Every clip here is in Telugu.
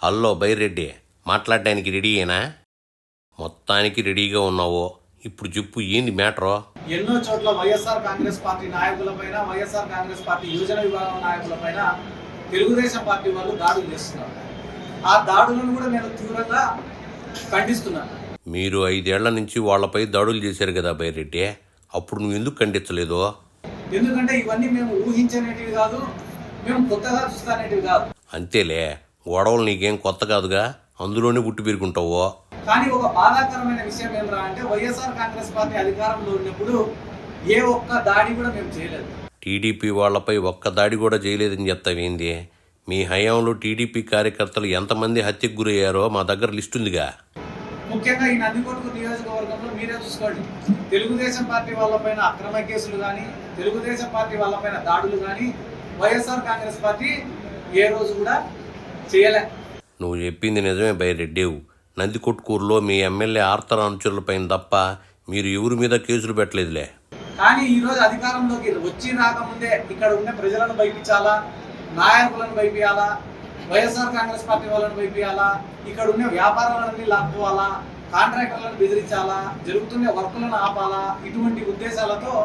హలో బైరెడ్డి, మాట్లాడడానికి రెడీయేనా? మొత్తానికి రెడీగా ఉన్నావు. ఇప్పుడు చెప్పు, ఏంది మ్యాటరో? ఎన్నో చోట్ల వైఎస్ఆర్ కాంగ్రెస్ పార్టీ నాయకులపైన, వైఎస్ఆర్ కాంగ్రెస్ పార్టీ యువజన విభాగం నాయకులపైన తెలుగుదేశం పార్టీ వాళ్ళు దాడులు చేస్తున్నారు. ఆ దాడులను కూడా నేను తీవ్రంగా ఖండిస్తున్నాను. మీరు 5 ఏళ్ల నుంచి వాళ్ళపై దాడులు చేశారు కదా బైరెడ్డి, అప్పుడు నువ్వు ఎందుకు ఖండించలేదు? ఎందుకంటే ఇవన్నీ మేము ఊహించనేటివి కాదు, మేము కొత్తగా చూస్తానేటివి కాదు. అంతేలే, గొడవలు నీకేం కొత్త కాదుగా, అందులోనే పుట్టి పెరుగుంటావు. కానీ ఒక బాధాకరమైన విషయం ఏమరా అంటే, వైఎస్ఆర్ కాంగ్రెస్ పార్టీ అధికారంలో ఉన్నప్పుడు ఏ ఒక్క దాడి కూడా మేము చేయలేదు. టీడీపీ వాళ్లపై ఒక్క దాడి కూడా చేయలేదని చెప్తావేంది? మీ హయాంలో టీడీపీ కార్యకర్తలు ఎంతమంది హత్యకు గురయ్యారో మా దగ్గర లిస్ట్ ఉందిగా. ముఖ్యంగా ఈ నందికొట్కూరు నియోజకవర్గంలో మీరే చూసుకోండి, తెలుగుదేశం పార్టీ వాళ్ళపైన అక్రమ కేసులు కానీ, తెలుగుదేశం పార్టీ వాళ్ళపైన దాడులు కానీ వైఎస్ఆర్ కాంగ్రెస్ పార్టీ ఏ రోజు కూడా చేయలే. నువ్వు చెప్పింది నిజమే బైరెడ్డివు. నందికొట్కూరులో మీ ఎమ్మెల్యే ఆర్తర్ అనుచరులపైన తప్ప మీరు ఎవరి మీద కేసులు పెట్టలేదులే. కానీ ఈరోజు అధికారంలోకి వచ్చి రాకముందే ఇక్కడ ఉన్న ప్రజలను భయపించాలా, నాయకులను భయపియాలా, వైఎస్ఆర్ కాంగ్రెస్ పార్టీ వాళ్ళని భయపియాలా, ఇక్కడ ఉన్న వ్యాపారాలన్నీ లాక్కోవాలా, కాంట్రాక్టర్లను బెదిరించాలా, జరుగుతున్న వర్కులను ఆపాలా, ఇటువంటి ఉద్దేశాలతో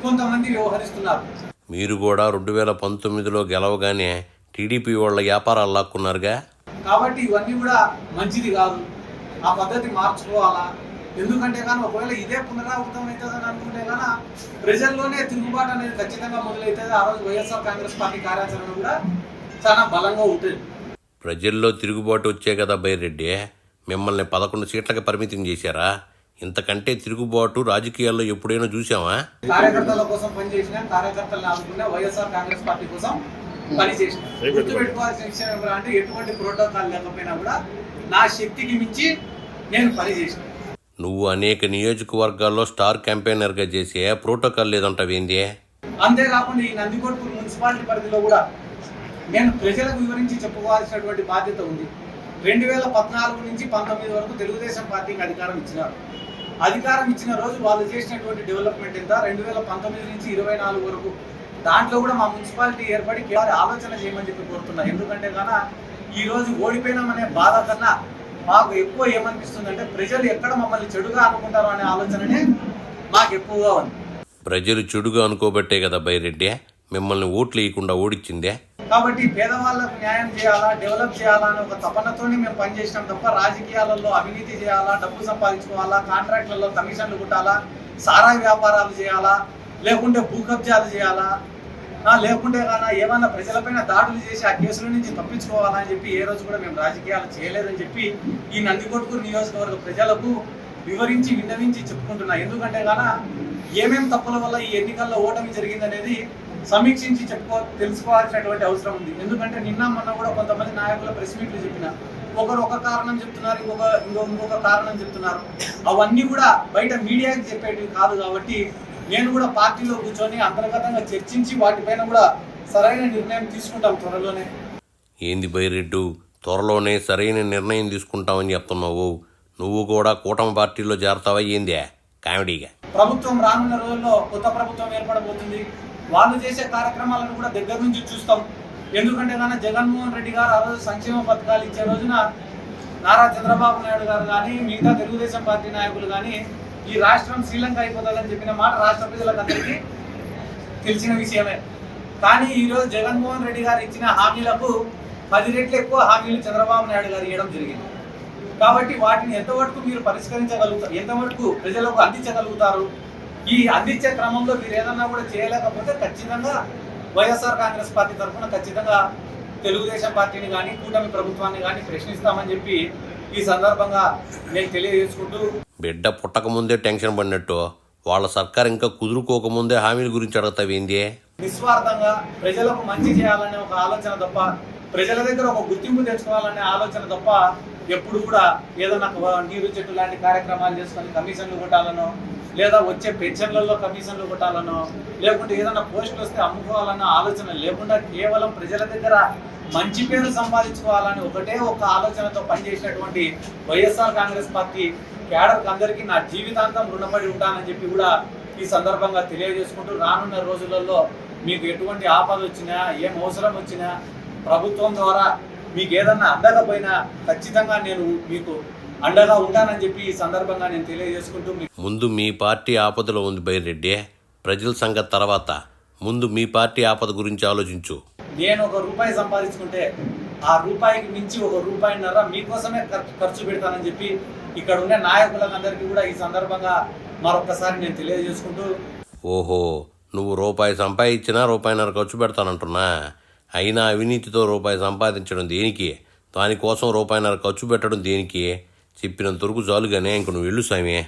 కొంతమంది వ్యవహరిస్తున్నారు. మీరు కూడా 2019లో గెలవగానే టీడీపీ వాళ్ళ వ్యాపారాలు లాక్కున్నారుగా. కాబట్టి ఇవన్నీ కూడా మంచిది కాదు, ఆ పద్ధతి మార్చుకోవాలా. ఎందుకంటే కానీ ఒకవేళ ఇదే పునరావృతం అవుతుందని అనుకుంటే కానీ ప్రజల్లోనే తిరుగుబాటు అనేది ఖచ్చితంగా మొదలవుతుంది. ఆ రోజు వైఎస్ఆర్ కాంగ్రెస్ పార్టీ కార్యాచరణ కూడా చాలా బలంగా ఉంటుంది. ప్రజల్లో తిరుగుబాటు వచ్చే కదా బైరెడ్డి, మిమ్మల్ని 11 సీట్లకి పరిమితం చేశారా? ఇంతకంటే తిరుగుబాటు రాజకీయాల్లో ఎప్పుడైనా చూసావా? కార్యకర్తల కోసం పనిచేసిన, కార్యకర్తలను ఆదుకునే వైఎస్ఆర్ కాంగ్రెస్ పార్టీ కోసం పనిచేసిన. గుర్తుపెట్టుకోవాల్సిన విషయం ఏమిటంటే అంటే, ఎటువంటి ప్రోటోకాల్ లేకపోయినా కూడా నా శక్తికి మించి నేను పనిచేసిన. నువ్వు అనేక నియోజకవర్గాల్లో స్టార్ క్యాంపెయినర్గా చేసే ప్రోటోకాల్ లేదంటావేంది? అంతేకాకుండా ఈ నందికొట్కూరు మున్సిపాలిటీ పరిధిలో కూడా నేను ప్రజలకు వివరించి చెప్పుకోవాల్సినటువంటి బాధ్యత ఉంది. 2014 నుంచి 19 వరకు తెలుగుదేశం పార్టీకి అధికారం ఇచ్చినారు. అధికారం ఇచ్చిన రోజు వాళ్ళు చేసినటువంటి డెవలప్మెంట్ ఎంత, 2019 నుంచి 24 వరకు దాంట్లో కూడా మా మున్సిపాలిటీ ఏర్పడి ఆలోచన చేయమని చెప్పి కోరుతున్నా. ఎందుకంటే కన్నా ఈ రోజు ఓడిపోయినామనే బాధ కన్నా మాకు ఎక్కువ ఏమనిపిస్తుందంటే, ప్రజలు ఎక్కడ మమ్మల్ని చెడుగా అనుకుంటారో అనే ఆలోచననే మాకు ఎక్కువగా ఉంది. ప్రజలు చెడుగా అనుకోబట్టే కదా బైరెడ్డి మిమ్మల్ని ఓట్లు వేయకుండా ఓడిచ్చిందే. కాబట్టి పేదవాళ్లకు న్యాయం చేయాలా, డెవలప్ చేయాలా అనే ఒక తపనతోనే మేము పనిచేసినాం తప్ప రాజకీయాలలో అవినీతి చేయాలా, డబ్బు సంపాదించుకోవాలా, కాంట్రాక్ట్లలో కమిషన్లు కుట్టాలా, సారాయి వ్యాపారాలు చేయాలా, లేకుంటే భూ కబ్జాలు చేయాలా, లేకుంటే కానీ ఏమన్నా ప్రజలపైన దాడులు చేసి ఆ కేసుల నుంచి తప్పించుకోవాలని చెప్పి ఏ రోజు కూడా మేము రాజకీయాలు చేయలేదని చెప్పి ఈ నందికొట్కూరు నియోజకవర్గ ప్రజలకు వివరించి విన్నవించి చెప్పుకుంటున్నా. ఎందుకంటే కానీ ఏమేం తప్పుల వల్ల ఈ ఎన్నికల్లో ఓటమి జరిగిందనేది సమీక్షించి తెలుసుకోవాల్సినటువంటి అవసరం ఉంది. ఎందుకంటే నిన్న మొన్న కూడా కొంతమంది నాయకుల ప్రెస్ మీట్లు చెప్పిన, ఒకరు ఒక కారణం చెప్తున్నారు, ఇంకొక కారణం చెప్తున్నారు. అవన్నీ కూడా బయట మీడియాకి చెప్పేటివి కాదు. కాబట్టి నేను కూడా పార్టీలో కూర్చొని అంతర్గతంగా చర్చించి వాటిపైన కూడా సరైన నిర్ణయం తీసుకుంటాం త్వరలోనే. ఏంది బైరెడ్డు, త్వరలోనే సరైన నిర్ణయం తీసుకుంటామని చెప్తున్నావు? నువ్వు కూడా కూటమి పార్టీలో చేరతావా ఏంది కామెడీగా? ప్రభుత్వం రానున్న రోజుల్లో కొత్త ప్రభుత్వం ఏర్పడబోతుంది. వాళ్ళు చేసే కార్యక్రమాలను కూడా దగ్గర నుంచి చూస్తాం. ఎందుకంటే కానీ జగన్మోహన్ రెడ్డి గారు ఆ రోజు సంక్షేమ పథకాలు ఇచ్చే రోజున నారా చంద్రబాబు నాయుడు గారు కానీ మిగతా తెలుగుదేశం పార్టీ నాయకులు కానీ ఈ రాష్ట్రం శ్రీలంక అయిపోతుందని చెప్పిన మాట రాష్ట్ర ప్రజలందరికీ తెలిసిన విషయమే. కానీ ఈరోజు జగన్మోహన్ రెడ్డి గారు ఇచ్చిన హామీలకు 10 రెట్లు ఎక్కువ హామీలు చంద్రబాబు నాయుడు గారు ఇవ్వడం జరిగింది. కాబట్టి వాటిని ఎంతవరకు మీరు పరిష్కరించగలుగుతారు, ఎంతవరకు ప్రజలకు అందించగలుగుతారు? ఈ అందించే క్రమంలో మీరు ఏదన్నా కూడా చేయలేకపోతే ఖచ్చితంగా వైఎస్ఆర్ కాంగ్రెస్ పార్టీ తరఫున ఖచ్చితంగా తెలుగుదేశం పార్టీని కానీ కూటమి ప్రభుత్వాన్ని కానీ ప్రశ్నిస్తామని చెప్పి ఈ సందర్భంగా నేను తెలియజేసుకుంటూ, బిడ్డ పుట్టకముందే టెన్షన్ పడినట్టు వాళ్ళ సర్కార్ ఇంకా కుదురుకోకముందే హామీల గురించి అడుగుతావేంది? నిస్వార్థంగా ప్రజలకు మంచి చేయాలనే ఒక ఆలోచన తప్ప, ప్రజల దగ్గర ఒక గుర్తింపు తెచ్చుకోవాలనే ఆలోచన తప్ప ఎప్పుడు కూడా ఏదన్నా నీరు చెట్టు లాంటి కార్యక్రమాలు చేసుకొని కమిషన్లు కొట్టాలనో, లేదా వచ్చే పెన్షన్లలో కమిషన్లు కొట్టాలనో, లేకుంటే ఏదైనా పోస్టులు వస్తే అమ్ముకోవాలన్న ఆలోచన లేకుండా కేవలం ప్రజల దగ్గర మంచి పేరు సంపాదించుకోవాలని ఒకటే ఒక ఆలోచనతో పనిచేసినటువంటి వైఎస్ఆర్ కాంగ్రెస్ పార్టీ క్యాడర్కి అందరికీ నా జీవితాంతం రుణపడి ఉంటానని చెప్పి కూడా ఈ సందర్భంగా తెలియజేసుకుంటూ, రానున్న రోజులలో మీకు ఎటువంటి ఆపద వచ్చినా, ఏం అవసరం వచ్చినా ప్రభుత్వం ద్వారా మీకు ఏదన్నా అండగా పోయినా ఖచ్చితంగా నేను మీకు అండగా ఉంటానని చెప్పి ఈ సందర్భంగా నేను తెలియజేసుకుంటూ ముందు మీ పార్టీ ఆపదలో ఉంది బైరెడ్డి. ప్రజల సంగతి తర్వాత, ముందు మీ పార్టీ ఆపద గురించి ఆలోచించు. నేను ₹1 సంపాదించుకుంటే ఆ రూపాయికి మించి ₹1.5 మీకోసమే ఖర్చు పెడతానని చెప్పి ఇక్కడ ఉండే నాయకులందరికీ కూడా ఈ సందర్భంగా మరొకసారి నేను తెలియజేసుకుంటూ. ఓహో, నువ్వు ₹1 సంపాదించినా ₹1.5 ఖర్చు పెడతానంటున్నా. అయినా అవినీతితో ₹1 సంపాదించడం దేనికి? దానికోసం ₹1.5 ఖర్చు పెట్టడం దేనికి? చెప్పినంత వరకు చాలుగానే ఇంక నువ్వు వెళ్ళు సామి.